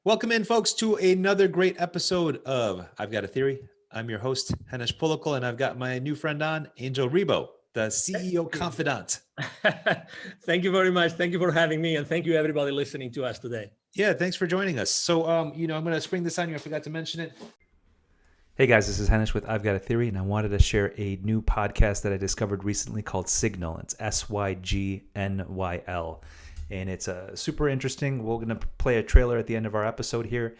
Welcome in, folks, to another great episode of I've Got a Theory. I'm your host, Henish, and I've got my new friend on, Angel Ribo, the CEO confidant. Thank you very much. Thank you for having me, and thank you everybody listening to us today. Yeah, thanks for joining us. So, I'm going to spring this on you. I forgot to mention it. Hey guys, this is Henish with I've Got a Theory, and I wanted to share a new podcast that I discovered recently called Signal. It's Sygnnyl. And it's super interesting. We're going to play a trailer at the end of our episode here.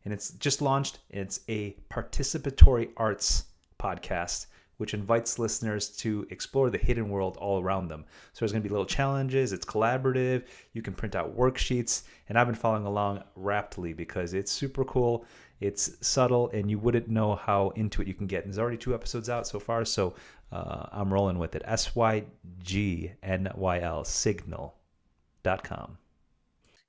And it's just launched. It's a participatory arts podcast, which invites listeners to explore the hidden world all around them. So there's going to be little challenges. It's collaborative. You can print out worksheets. And I've been following along raptly because it's super cool. It's subtle, and you wouldn't know how into it you can get. And there's already 2 episodes out so far, so I'm rolling with it. Sygnnyl, Signal.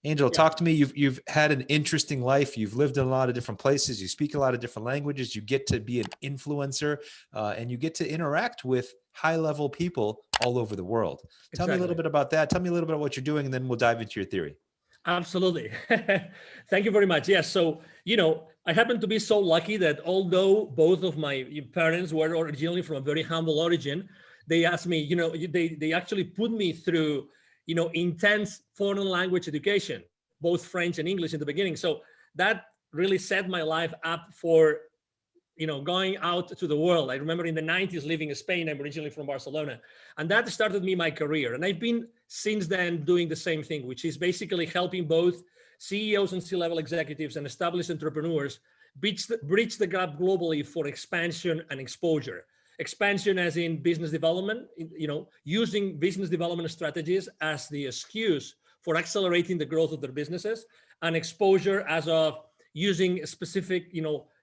Angel, talk to me. You've had an interesting life. You've lived in a lot of different places. You speak a lot of different languages. You get to be an influencer, and you get to interact with high-level people all over the world. Tell me a little bit about that. Tell me a little bit about what you're doing, and then we'll dive into your theory. Absolutely. Thank you very much. Yes. So, I happen to be so lucky that although both of my parents were originally from a very humble origin, they asked me, they actually put me through intense foreign language education, both French and English in the beginning. So that really set my life up for, going out to the world. I remember in the 90s living in Spain. I'm originally from Barcelona. And that started me my career. And I've been since then doing the same thing, which is basically helping both CEOs and C-level executives and established entrepreneurs bridge the gap globally for expansion and exposure. Expansion as in business development, using business development strategies as the excuse for accelerating the growth of their businesses, and exposure as of using specific,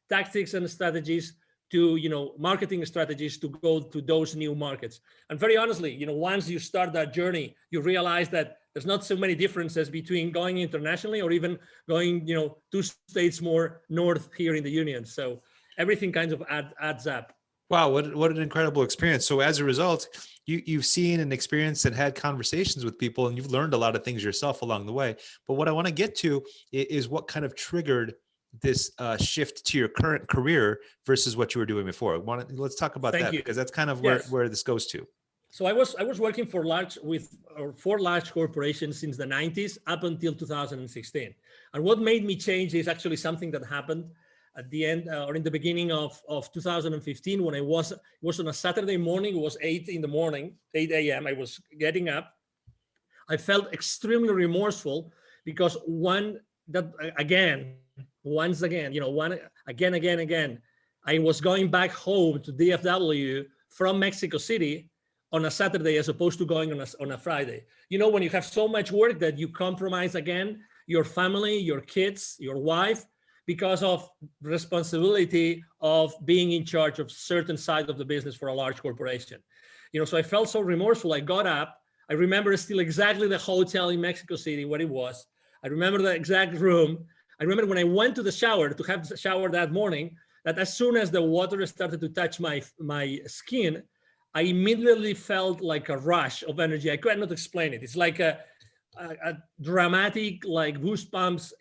tactics and strategies to, marketing strategies to go to those new markets. And very honestly, once you start that journey, you realize that there's not so many differences between going internationally or even going, 2 states more north here in the Union. So everything kind of adds up. Wow, what an incredible experience. So as a result, you've seen and experienced and had conversations with people, and you've learned a lot of things yourself along the way. But what I want to get to is what kind of triggered this shift to your current career versus what you were doing before. Let's talk about that, because that's kind of where this goes to. So I was working for large corporations since the 90s up until 2016. And what made me change is actually something that happened at the end or in the beginning of 2015, when it was on a Saturday morning. It was 8 a.m. I was getting up. I felt extremely remorseful because again, I was going back home to DFW from Mexico City on a Saturday as opposed to going on a Friday. When you have so much work that you compromise again your family, your kids, your wife, because of responsibility of being in charge of certain side of the business for a large corporation. So I felt so remorseful. I got up. I remember still exactly the hotel in Mexico City where it was. I remember the exact room. I remember when I went to the shower to have the shower that morning, that as soon as the water started to touch my skin, I immediately felt like a rush of energy. I cannot explain it. It's like a dramatic, like goosebumps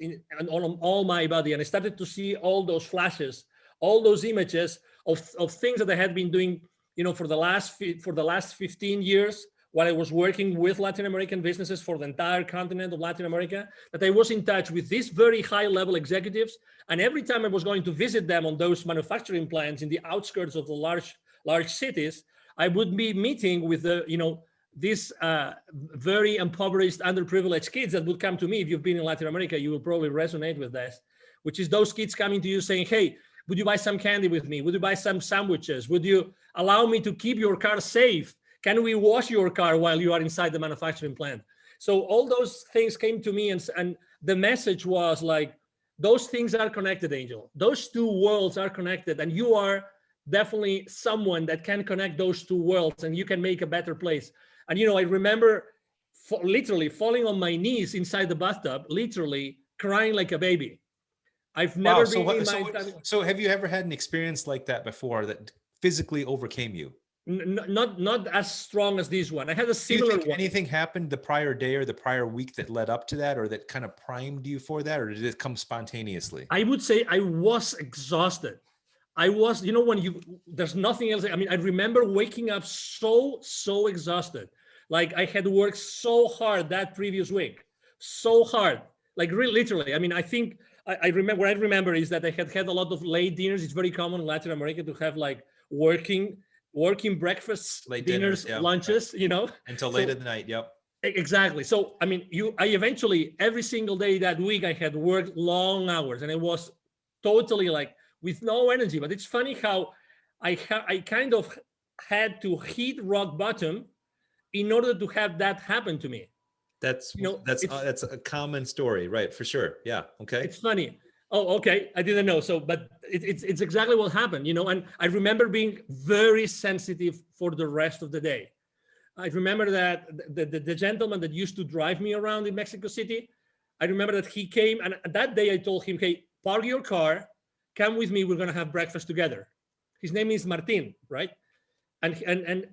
on all my body. And I started to see all those flashes, all those images of things that I had been doing, for the last 15 years while I was working with Latin American businesses for the entire continent of Latin America, that I was in touch with these very high level executives. And every time I was going to visit them on those manufacturing plants in the outskirts of the large cities, I would be meeting with these very impoverished, underprivileged kids that would come to me. If you've been in Latin America, you will probably resonate with this, which is those kids coming to you saying, hey, would you buy some candy with me? Would you buy some sandwiches? Would you allow me to keep your car safe? Can we wash your car while you are inside the manufacturing plant? So all those things came to me, and the message was like, those things are connected, Angel. Those 2 worlds are connected, and you are definitely someone that can connect those 2 worlds, and you can make a better place. And, I remember literally falling on my knees inside the bathtub, literally crying like a baby. I've never been in my time. So have you ever had an experience like that before that physically overcame you? Not as strong as this one. I had a Do you similar think one. anything happened the prior day or the prior week that led up to that, or that kind of primed you for that, or did it come spontaneously? I would say I was exhausted. I was, when there's nothing else. I mean, I remember waking up so exhausted. Like I had worked so hard that previous week, so hard, like really literally. I mean, I think I remember, what I remember is that I had a lot of late dinners. It's very common in Latin America to have like working breakfasts, Late dinners, yeah. lunches, Until So late in the night. Yep. exactly. So, I mean, I eventually, every single day that week, I had worked long hours and it was totally like with no energy. But it's funny how I kind of had to hit rock bottom in order to have that happen to me. That's It's that's a common story, right? For sure. Yeah. Okay. it's funny. Oh, okay. I didn't know. So, but it's exactly what happened, And I remember being very sensitive for the rest of the day. I remember that the gentleman that used to drive me around in Mexico City, I remember that he came, and that day I told him, hey, park your car, come with me, we're gonna have breakfast together. His name is Martin, right? And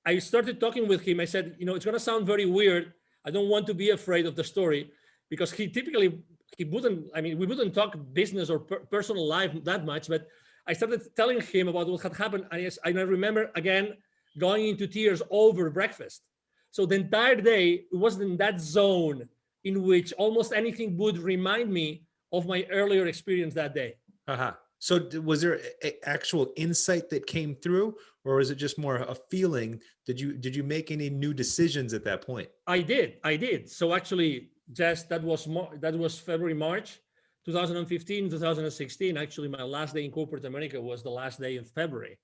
I started talking with him. I said, it's gonna sound very weird. I don't want to be afraid of the story, because he wouldn't, I mean, we wouldn't talk business or personal life that much, but I started telling him about what had happened. And I remember again going into tears over breakfast. So the entire day, it was in that zone in which almost anything would remind me of my earlier experience that day. Uh-huh. So was there actual insight that came through, or was it just more a feeling? Did you make any new decisions at that point? I did. So actually, just that was February, March 2015, 2016. Actually, my last day in corporate America was the last day of February.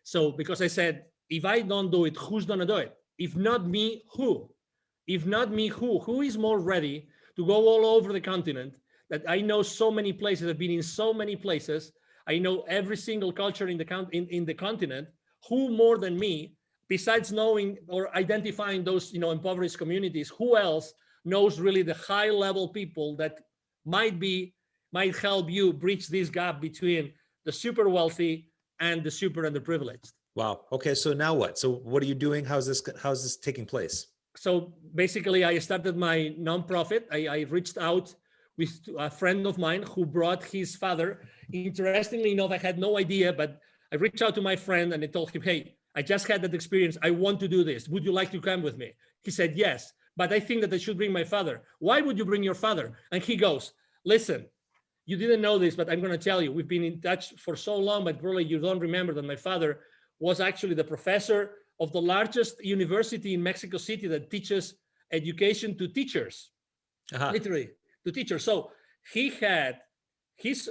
So because I said, if I don't do it, who's gonna do it? If not me, who? If not me, who? Who is more ready to go all over the continent? That I know so many places, I've been in so many places. I know every single culture in the continent. Who more than me, besides knowing or identifying those impoverished communities, who else knows really the high level people that might help you bridge this gap between the super wealthy and the super underprivileged? Wow. Okay. So now what? So what are you doing? How's this taking place? So basically, I started my nonprofit. I reached out with a friend of mine who brought his father. Interestingly enough, I had no idea, but I reached out to my friend and I told him, hey, I just had that experience. I want to do this. Would you like to come with me? He said, yes, but I think that I should bring my father. Why would you bring your father? And he goes, listen, you didn't know this, but I'm going to tell you, we've been in touch for so long, but probably you don't remember that my father was actually the professor of the largest university in Mexico City that teaches education to teachers, literally to teachers. So he had his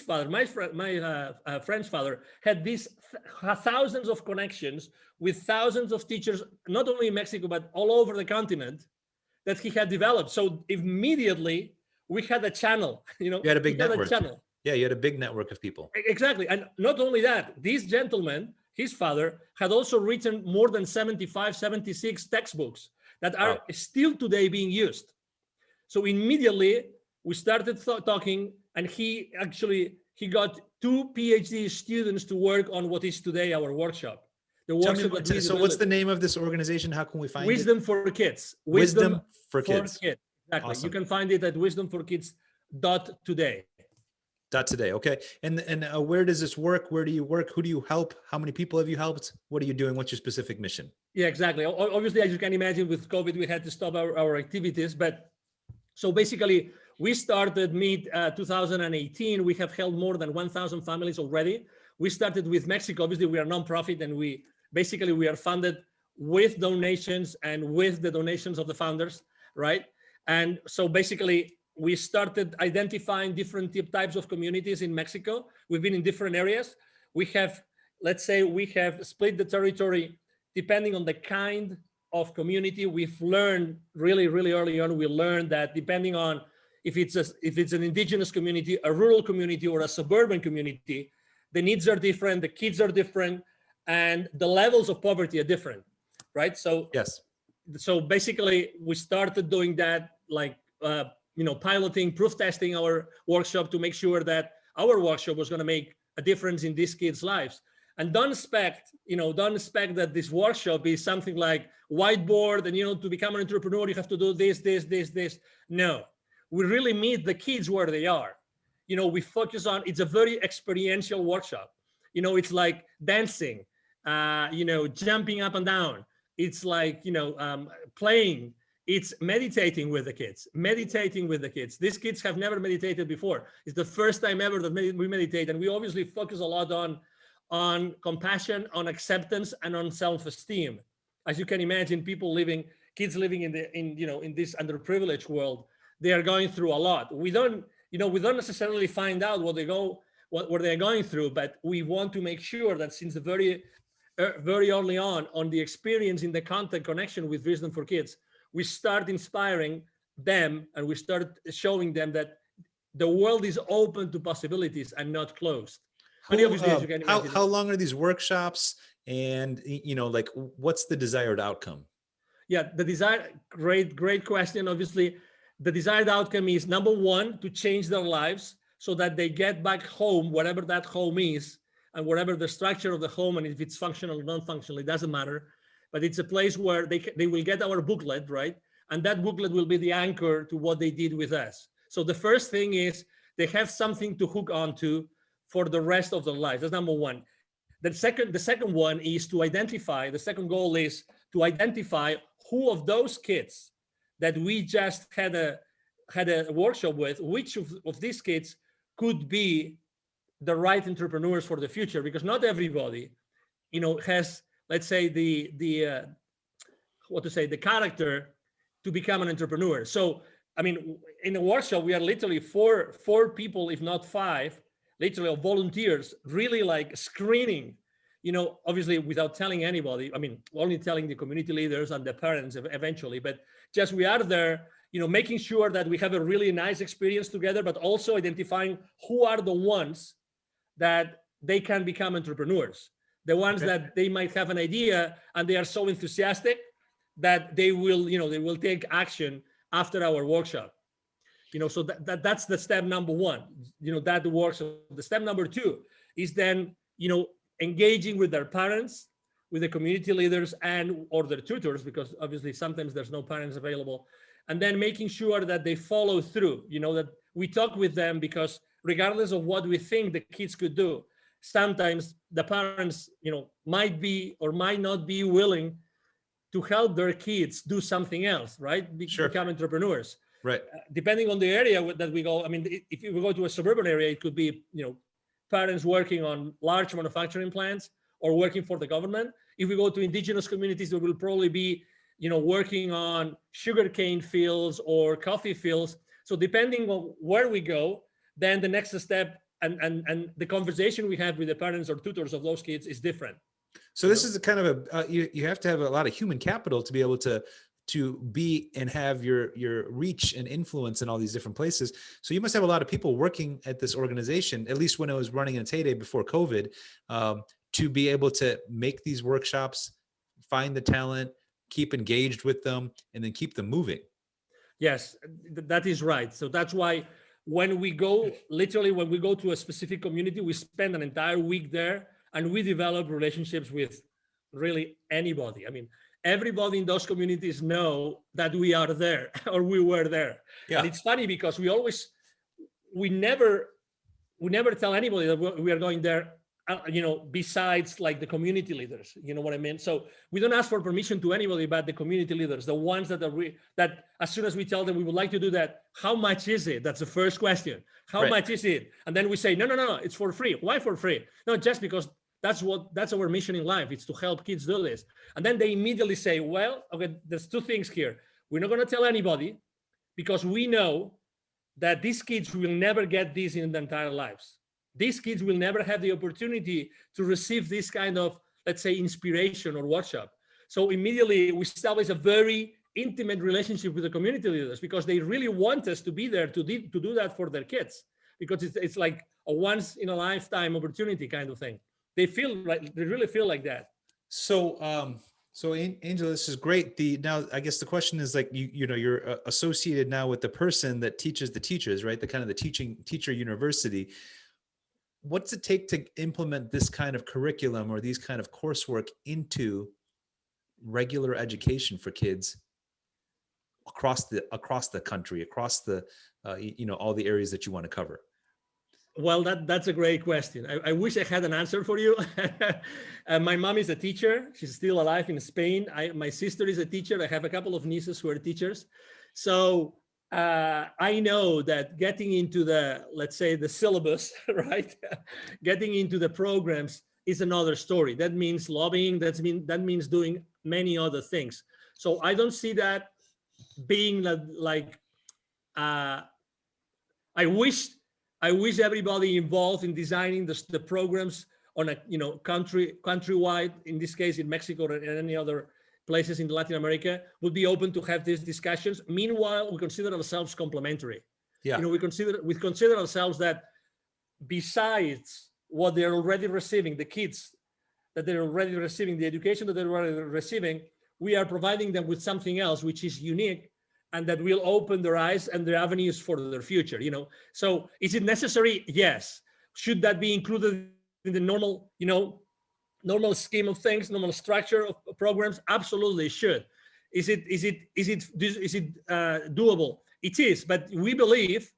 father, my friend's father, had these thousands of connections with thousands of teachers, not only in Mexico, but all over the continent that he had developed. So immediately we had a channel, You had a big network. channel. Yeah, you had a big network of people. Exactly. And not only that, this gentleman, his father, had also written more than 75, 76 textbooks that are still today being used. So immediately we started talking, and he got 2 PhD students to work on what is today our workshop. So what's the name of this organization? How can we find Wisdom it? for Kids. Wisdom for Kids. Exactly. Awesome. You can find it at wisdomforkids.today. Today. Okay. And where does this work? Where do you work? Who do you help? How many people have you helped? What are you doing? What's your specific mission? Yeah, exactly. Obviously, as you can imagine, with COVID, we had to stop our activities. But so basically, we started mid 2018. We have helped more than 1,000 families already. We started with Mexico. Obviously, we are a nonprofit, and we are funded with donations and with the donations of the founders, right? And so basically, we started identifying different types of communities in Mexico. We've been in different areas. We have split the territory depending on the kind of community. We've learned really, really early on, we learned that depending on if it's an indigenous community, a rural community, or a suburban community, the needs are different, the kids are different, and the levels of poverty are different, right? So yes. So basically, we started doing that, like piloting, proof testing our workshop to make sure that our workshop was going to make a difference in these kids' lives. And don't expect that this workshop is something like whiteboard and, to become an entrepreneur, you have to do this. No, we really meet the kids where they are. We focus on, it's a very experiential workshop. It's like dancing, jumping up and down. It's like, playing. It's meditating with the kids. These kids have never meditated before. It's the first time ever that we meditate. And we obviously focus a lot on compassion, on acceptance, and on self-esteem. As you can imagine, kids living in this underprivileged world, they are going through a lot. We don't necessarily find out what they're going through, but we want to make sure that since the very early on the experience in the contact connection with Wisdom for Kids, we start inspiring them and we start showing them that the world is open to possibilities and not closed. How long are these workshops, and like what's the desired outcome? Yeah, great question. Obviously, the desired outcome is, number one, to change their lives so that they get back home, whatever that home is, and whatever the structure of the home, and if it's functional or non-functional, it doesn't matter. But it's a place where they will get our booklet, right? And that booklet will be the anchor to what they did with us. So the first thing is they have something to hook onto for the rest of their life. That's number one. The second one is to identify, the second goal is to identify who of those kids that we just had a workshop with, which of these kids could be the right entrepreneurs for the future, because not everybody, has, let's say, the character to become an entrepreneur. So, I mean, in a workshop, we are literally four people, if not five, literally volunteers, really like screening, obviously without telling anybody. I mean, only telling the community leaders and the parents eventually, but just we are there, making sure that we have a really nice experience together, but also identifying who are the ones that they can become entrepreneurs. The ones that they might have an idea and they are so enthusiastic that they will take action after our workshop. So that's the step number one, that works. The step number two is then, engaging with their parents, with the community leaders or their tutors, because obviously sometimes there's no parents available, and then making sure that they follow through, that we talk with them, because regardless of what we think the kids could do, sometimes the parents, might be or might not be willing to help their kids do something else, right? Sure. Become entrepreneurs. Right. Depending on the area that we go, I mean, if we go to a suburban area, it could be, parents working on large manufacturing plants or working for the government. If we go to indigenous communities, there will probably be, working on sugarcane fields or coffee fields. So depending on where we go, then the next step and the conversation we have with the parents or tutors of those kids is different. So this is a kind of you have to have a lot of human capital to be able to be and have your reach and influence in all these different places. So you must have a lot of people working at this organization, at least when it was running in its heyday before COVID, to be able to make these workshops, find the talent, keep engaged with them, and then keep them moving. Yes, that is right. So that's why when we go to a specific community, we spend an entire week there and we develop relationships with really anybody. I mean, everybody in those communities know that we are there or we were there. Yeah. And it's funny because we never tell anybody that we are going there, besides like the community leaders, you know what I mean? So we don't ask for permission to anybody but the community leaders, the ones that that as soon as we tell them we would like to do that, how much is it? That's the first question. How much is it? And then we say, no, it's for free. Why for free? No, just because that's our mission in life. It's to help kids do this. And then they immediately say, well, okay, there's two things here. We're not going to tell anybody because we know that these kids will never get this in their entire lives. These kids will never have the opportunity to receive this kind of, let's say, inspiration or workshop. So immediately we establish a very intimate relationship with the community leaders because they really want us to be there to do that for their kids, because it's like a once in a lifetime opportunity kind of thing. They really feel like that. So, Angela, this is great. Now, I guess the question is like, you're associated now with the person that teaches the teachers, right? The kind of the teacher university. what's it take to implement this kind of curriculum or these kind of coursework into regular education for kids across the country, across the all the areas that you want to cover? Well, that's a great question. I wish I had an answer for you. My mom is a teacher. She's still alive in Spain. My sister is a teacher. I have a couple of nieces who are teachers. So I know that getting into the, let's say, the syllabus, right? Getting into the programs is another story. That means lobbying. That means doing many other things. So I don't see that being like I wish everybody involved in designing the programs on a countrywide, in this case in Mexico and any other places in Latin America, would be open to have these discussions. Meanwhile, we consider ourselves complementary. Yeah. We consider ourselves that besides what they're already receiving, the kids that they're already receiving, the education that they're already receiving, we are providing them with something else which is unique and that will open their eyes and their avenues for their future. So is it necessary? Yes. Should that be included in the normal scheme of things, normal structure of programs? Absolutely should. Is it doable? It is, but we believe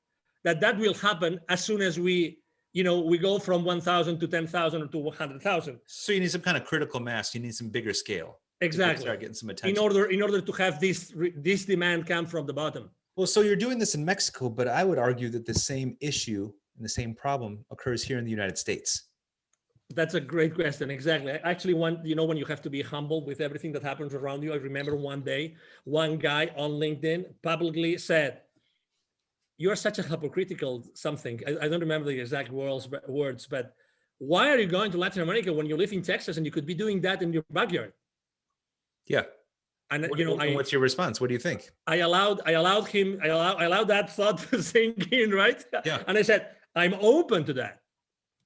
that will happen as soon as we go from 1,000 to 10,000 or to 100,000. So you need some kind of critical mass. You need some bigger scale. Exactly. Start getting some attention. In order to have this demand come from the bottom. Well, so you're doing this in Mexico, but I would argue that the same issue and the same problem occurs here in the United States. That's a great question. Exactly. I actually want, when you have to be humble with everything that happens around you. I remember one day, one guy on LinkedIn publicly said, "You are such a hypocritical something." I don't remember the exact words, but why are you going to Latin America when you live in Texas and you could be doing that in your backyard? Yeah. And what's your response? What do you think? I allowed that thought to sink in, right? Yeah. And I said, I'm open to that.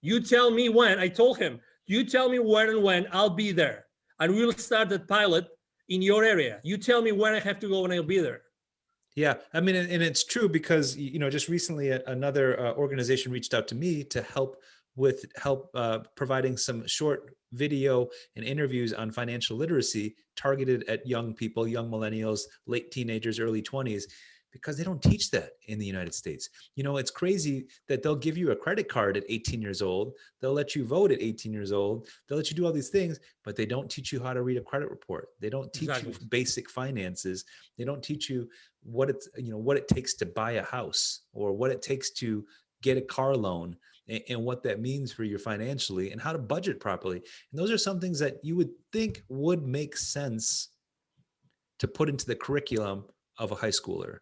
You tell me when. I told him, you tell me where and when, I'll be there. And we'll start that pilot in your area. You tell me when I have to go and I'll be there. Yeah, I mean, and it's true because, just recently another organization reached out to me to help providing some short video and interviews on financial literacy targeted at young people, young millennials, late teenagers, early 20s, because they don't teach that in the United States. It's crazy that they'll give you a credit card at 18 years old. They'll let you vote at 18 years old. They'll let you do all these things, but they don't teach you how to read a credit report. They don't teach you basic finances. They don't teach you what it takes to buy a house or what it takes to get a car loan and what that means for you financially and how to budget properly. And those are some things that you would think would make sense to put into the curriculum of a high schooler.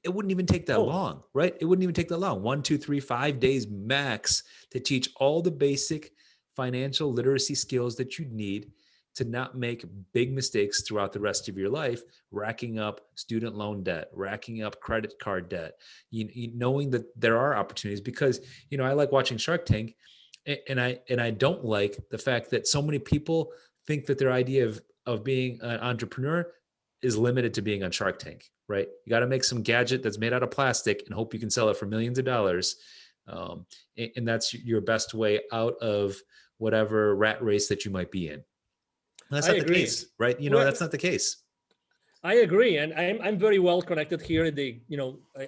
It wouldn't even take that long, right? It wouldn't even take that long. 1, 2, 3, 5 days max to teach all the basic financial literacy skills that you need to not make big mistakes throughout the rest of your life, racking up student loan debt, racking up credit card debt, knowing that there are opportunities. Because, I like watching Shark Tank, and I don't like the fact that so many people think that their idea of being an entrepreneur is limited to being on Shark Tank, right? You got to make some gadget that's made out of plastic and hope you can sell it for millions of dollars. And that's your best way out of whatever rat race that you might be in. That's not the case, right? That's not the case. I agree. And I'm very well connected here in the,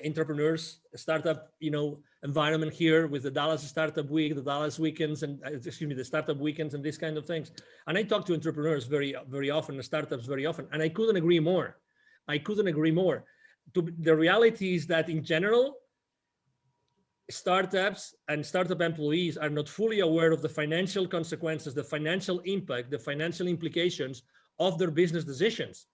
entrepreneurs startup, environment here with the Dallas Startup Week, the Dallas Weekends, and the Startup Weekends and these kind of things. And I talk to entrepreneurs very, very often, startups very often, and I couldn't agree more. The reality is that in general, startups and startup employees are not fully aware of the financial consequences, the financial impact, the financial implications of their business decisions.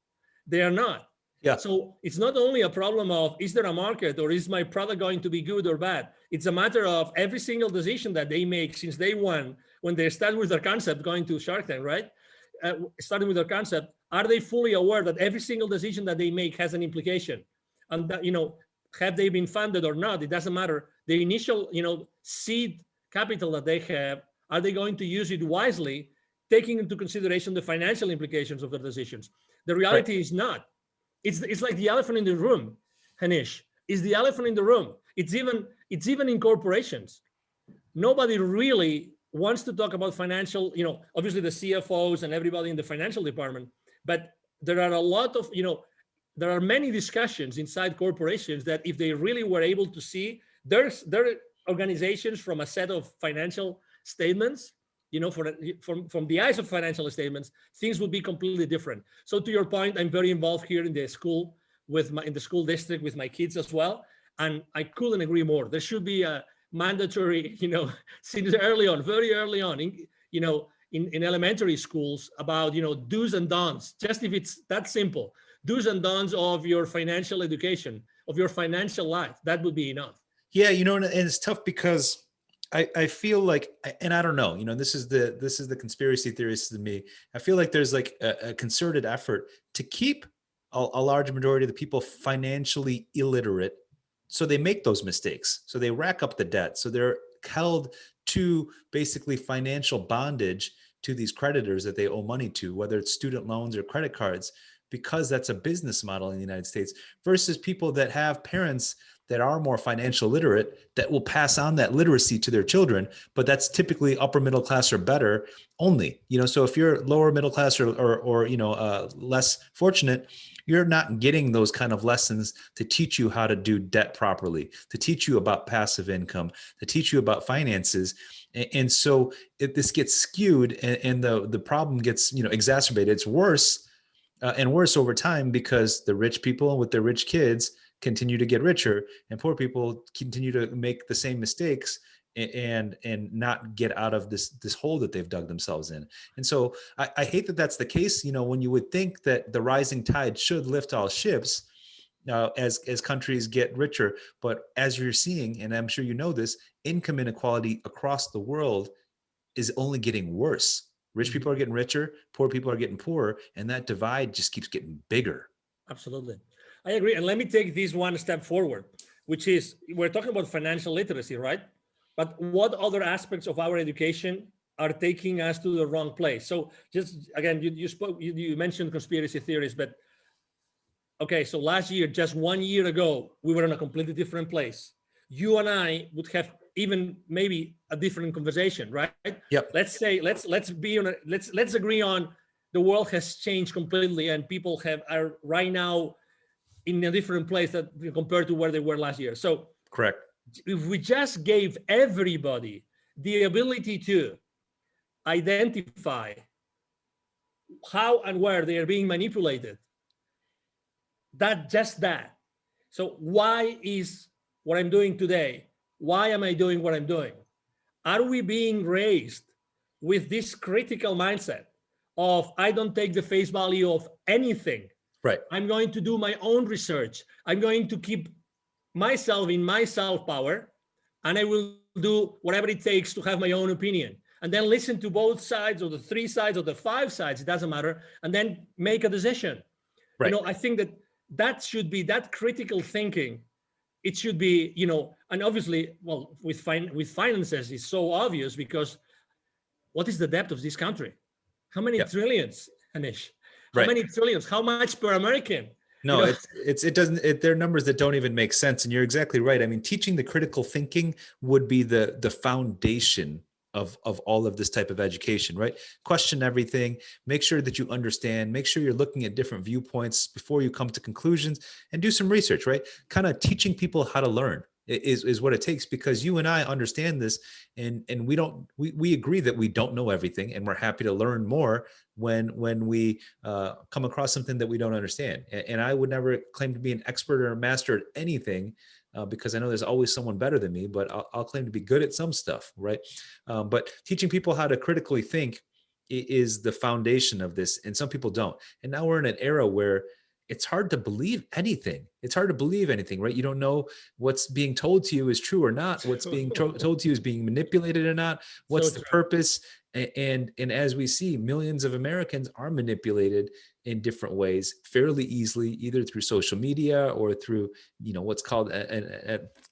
They are not. Yeah. So it's not only a problem of, is there a market or is my product going to be good or bad? It's a matter of every single decision that they make since day one, when they start with their concept, going to Shark Tank, right? Starting with their concept, are they fully aware that every single decision that they make has an implication? And that, have they been funded or not? It doesn't matter. The initial, seed capital that they have, are they going to use it wisely, taking into consideration the financial implications of their decisions? The reality is not. It's like the elephant in the room, Henish. It's the elephant in the room. It's even in corporations. nobody really wants to talk about financial, obviously the CFOs and everybody in the financial department, but there are a lot of, there are many discussions inside corporations that if they really were able to see their organizations from a set of financial statements, from the eyes of financial statements, things would be completely different. So to your point, I'm very involved here in the school in the school district with my kids as well. And I couldn't agree more. There should be a mandatory, since early on, very early on, in elementary schools about, do's and don'ts, just if it's that simple, do's and don'ts of your financial education, of your financial life. That would be enough. Yeah, and it's tough because I feel like, and I don't know, this is the conspiracy theorist in me. I feel like there's like a concerted effort to keep a large majority of the people financially illiterate, so they make those mistakes, so they rack up the debt, so they're held to basically financial bondage to these creditors that they owe money to, whether it's student loans or credit cards, because that's a business model in the United States, versus people that have parents that are more financial literate that will pass on that literacy to their children, but that's typically upper middle class or better only. So if you're lower middle class or less fortunate, you're not getting those kind of lessons to teach you how to do debt properly, to teach you about passive income, to teach you about finances. And so this gets skewed, and the problem gets exacerbated. It's worse and worse over time, because the rich people with their rich kids continue to get richer, and poor people continue to make the same mistakes and not get out of this hole that they've dug themselves in. And so I hate that that's the case. When you would think that the rising tide should lift all ships as countries get richer, but as you're seeing, and I'm sure you know this, income inequality across the world is only getting worse. Rich people are getting richer, poor people are getting poorer, and that divide just keeps getting bigger. Absolutely. I agree. And let me take this one step forward, which is, we're talking about financial literacy, right? But what other aspects of our education are taking us to the wrong place? So just, again, you mentioned conspiracy theories, but okay, so last year, just 1 year ago, we were in a completely different place. You and I would have even maybe a different conversation, right? Yep. Let's say, let's agree on the world has changed completely, and people are right now in a different place that compared to where they were last year. So correct. If we just gave everybody the ability to identify how and where they are being manipulated, that. So why is what I'm doing today? Why am I doing what I'm doing? Are we being raised with this critical mindset of, I don't take the face value of anything? Right. I'm going to do my own research. I'm going to keep myself in my self-power, and I will do whatever it takes to have my own opinion, and then listen to both sides, or the 3 sides, or the 5 sides, it doesn't matter, and then make a decision. Right. I think that should be that critical thinking. It should be, and obviously, well, with finances, it's so obvious, because what is the debt of this country? How many trillions, Henish? How many trillions? How much per American? No, it doesn't. They're numbers that don't even make sense. And you're exactly right. I mean, teaching the critical thinking would be the foundation of all of this type of education, right? Question everything, make sure that you understand, make sure you're looking at different viewpoints before you come to conclusions, and do some research, right? Kind of teaching people how to learn is what it takes, because you and I understand this, and we agree that we don't know everything, and we're happy to learn more when we come across something that we don't understand. And I would never claim to be an expert or a master at anything, because I know there's always someone better than me, but I'll claim to be good at some stuff, right? But teaching people how to critically think is the foundation of this, and some people don't. And now we're in an era where it's hard to believe anything. It's hard to believe anything, right? You don't know what's being told to you is true or not. What's being told to you is being manipulated or not. What's the purpose? And as we see, millions of Americans are manipulated in different ways fairly easily, either through social media or through, what's called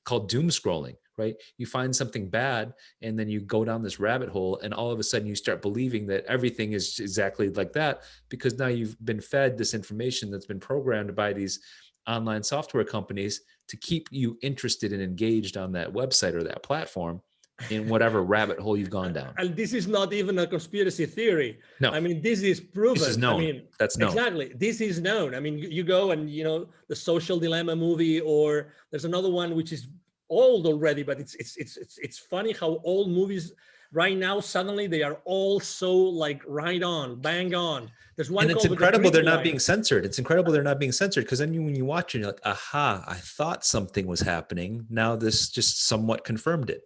called doom scrolling, right? You find something bad, and then you go down this rabbit hole, and all of a sudden you start believing that everything is exactly like that, because now you've been fed this information that's been programmed by these online software companies to keep you interested and engaged on that website or that platform. in whatever rabbit hole you've gone down. And this is not even a conspiracy theory. No. I mean, this is proven. This is known. I mean, That's known. Exactly. This is known. I mean, you go and, the Social Dilemma movie, or there's another one which is old already, but it's funny how old movies right now, suddenly they are all so like right on, bang on. There's one. And it's called incredible they're not Line. being censored. It's incredible they're not being censored, because then when you watch it, you're like, aha, I thought something was happening. Now this just somewhat confirmed it.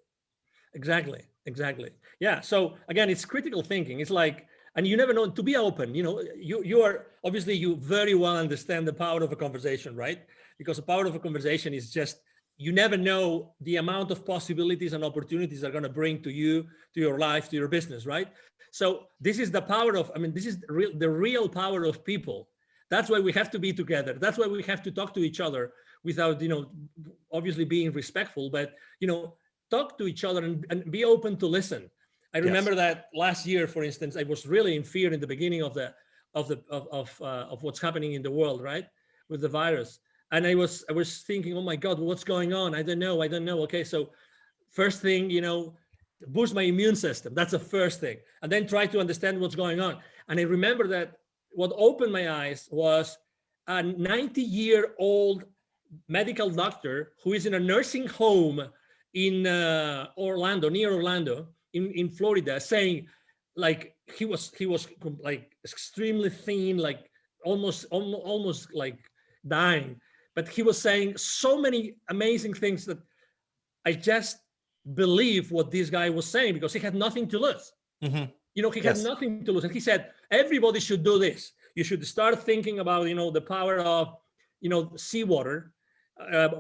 Exactly. Yeah. So again, it's critical thinking. It's like, and you never know, to be open, you are obviously, you very well understand the power of a conversation, right? Because the power of a conversation is just, you never know the amount of possibilities and opportunities they're going to bring to you, to your life, to your business, right? So this is the power of, this is the real power of people. That's why we have to be together. That's why we have to talk to each other without, obviously being respectful, but, talk to each other and be open to listen. I remember that last year, for instance, I was really in fear in the beginning of what's happening in the world, right, with the virus. And I was thinking, oh my God, what's going on? I don't know. Okay, so first thing, boost my immune system. That's the first thing. And then try to understand what's going on. And I remember that what opened my eyes was a 90-year-old medical doctor who is in a nursing home in Orlando, near Orlando, in Florida, saying, like, he was like extremely thin, like almost like dying, but he was saying so many amazing things that I just believe what this guy was saying, because he had nothing to lose. Mm-hmm. He had nothing to lose, and he said everybody should do this. You should start thinking about the power of seawater.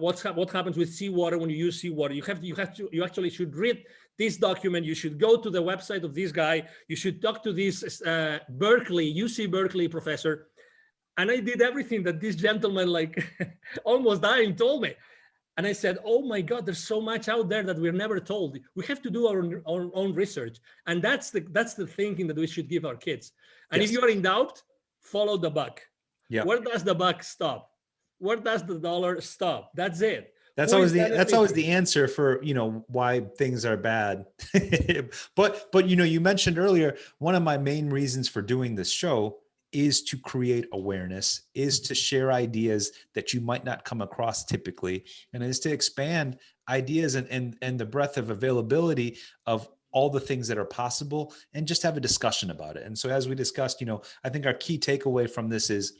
What happens with seawater when you use seawater? You actually should read this document. You should go to the website of this guy. You should talk to this UC Berkeley professor. And I did everything that this gentleman, like almost dying, told me. And I said, oh my God, there's so much out there that we're never told. We have to do our own research. And that's the thinking that we should give our kids. And if you are in doubt, follow the buck. Yeah. Where does the buck stop? Where does the dollar stop? That's it. That's always the answer for, why things are bad. But you mentioned earlier, one of my main reasons for doing this show is to create awareness, is to share ideas that you might not come across typically, and is to expand ideas and the breadth of availability of all the things that are possible, and just have a discussion about it. And so, as we discussed, I think our key takeaway from this is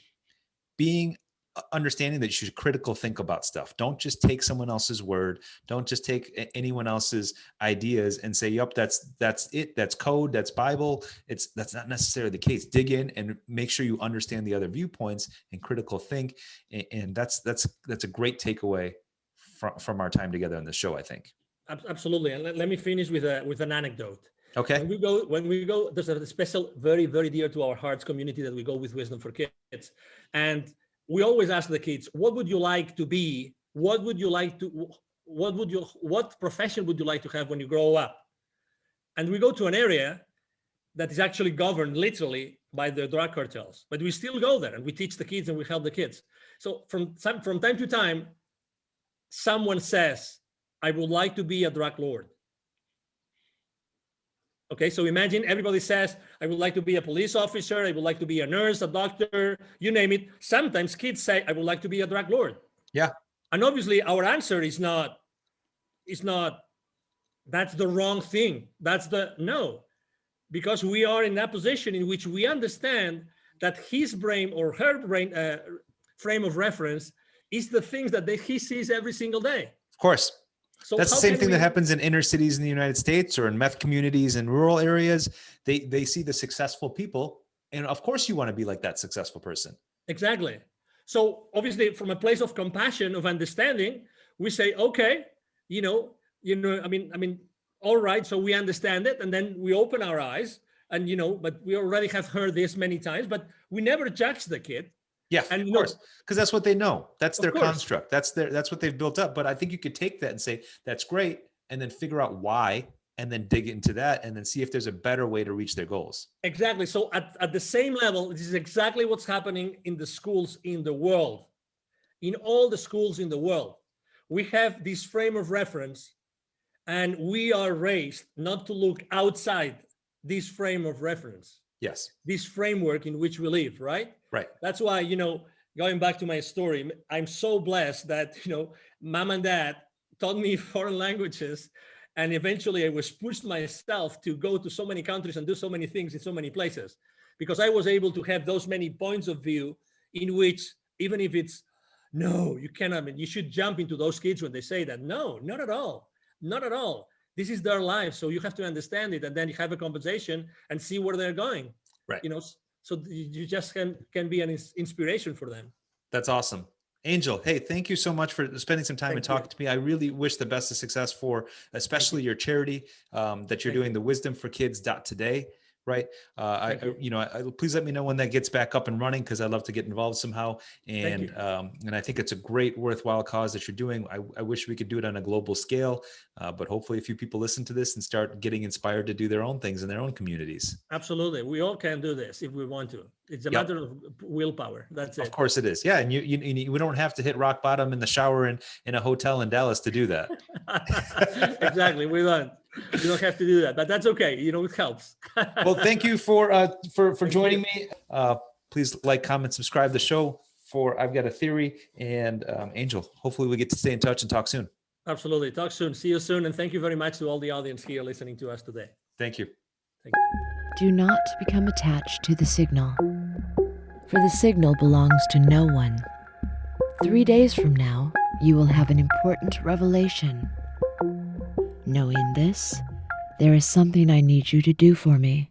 understanding that you should critical think about stuff. Don't just take someone else's word. Don't just take anyone else's ideas and say, yep, that's it. That's code. That's Bible. That's not necessarily the case. Dig in and make sure you understand the other viewpoints and critical think. And that's a great takeaway from our time together on the show, I think. Absolutely. And let me finish with an anecdote. Okay. When we go, there's a special, very, very dear to our hearts community that we go with Wisdom for Kids. And we always ask the kids, what would you like to be? What profession would you like to have when you grow up? And we go to an area that is actually governed literally by the drug cartels, but we still go there and we teach the kids and we help the kids. So from time to time, someone says, I would like to be a drug lord. Okay, so imagine everybody says, I would like to be a police officer, I would like to be a nurse, a doctor, you name it. Sometimes kids say, I would like to be a drug lord. Yeah. And obviously our answer is not, that's the wrong thing. No. Because we are in that position in which we understand that his brain or her brain frame of reference is the things that he sees every single day. Of course. So that's the same thing that happens in inner cities in the United States or in meth communities in rural areas. They see the successful people, and of course you want to be like that successful person. Exactly. So obviously from a place of compassion, of understanding, we say, okay, all right, so we understand it, and then we open our eyes, and but we already have heard this many times, but we never judge the kid. Yeah, and of course, because that's what they know. That's their construct. That's what they've built up. But I think you could take that and say, that's great, and then figure out why, and then dig into that, and then see if there's a better way to reach their goals. Exactly. So at the same level, this is exactly what's happening in the schools in the world. In all the schools in the world, we have this frame of reference, And we are raised not to look outside this frame of reference, Yes. this framework in which we live, right? Right. That's why, going back to my story, I'm so blessed that, mom and dad taught me foreign languages. And eventually I was pushed myself to go to so many countries and do so many things in so many places, because I was able to have those many points of view in which, even if it's, no, you cannot, you should jump into those kids when they say that. No, not at all. Not at all. This is their life. So you have to understand it, and then you have a conversation and see where they're going. Right. So you just can be an inspiration for them. That's awesome. Angel, hey, thank you so much for spending some time and talking to me. I really wish the best of success for especially your charity that you're doing, the Wisdom for Kids today. Right. Please let me know when that gets back up and running, because I'd love to get involved somehow. And I think it's a great, worthwhile cause that you're doing. I wish we could do it on a global scale, but hopefully a few people listen to this and start getting inspired to do their own things in their own communities. Absolutely. We all can do this if we want to. It's a matter of willpower. That's it. Of course it is. Yeah. And we don't have to hit rock bottom in the shower in a hotel in Dallas to do that. Exactly. We don't. You don't have to do that, but that's okay. It helps. Well, thank you for joining me. Please like, comment, subscribe to the show for I've Got a Theory, and Angel. Hopefully we get to stay in touch and talk soon. Absolutely. Talk soon. See you soon. And thank you very much to all the audience here listening to us today. Thank you. Thank you. Do not become attached to the signal, for the signal belongs to no one. 3 days from now, you will have an important revelation. Knowing this, there is something I need you to do for me.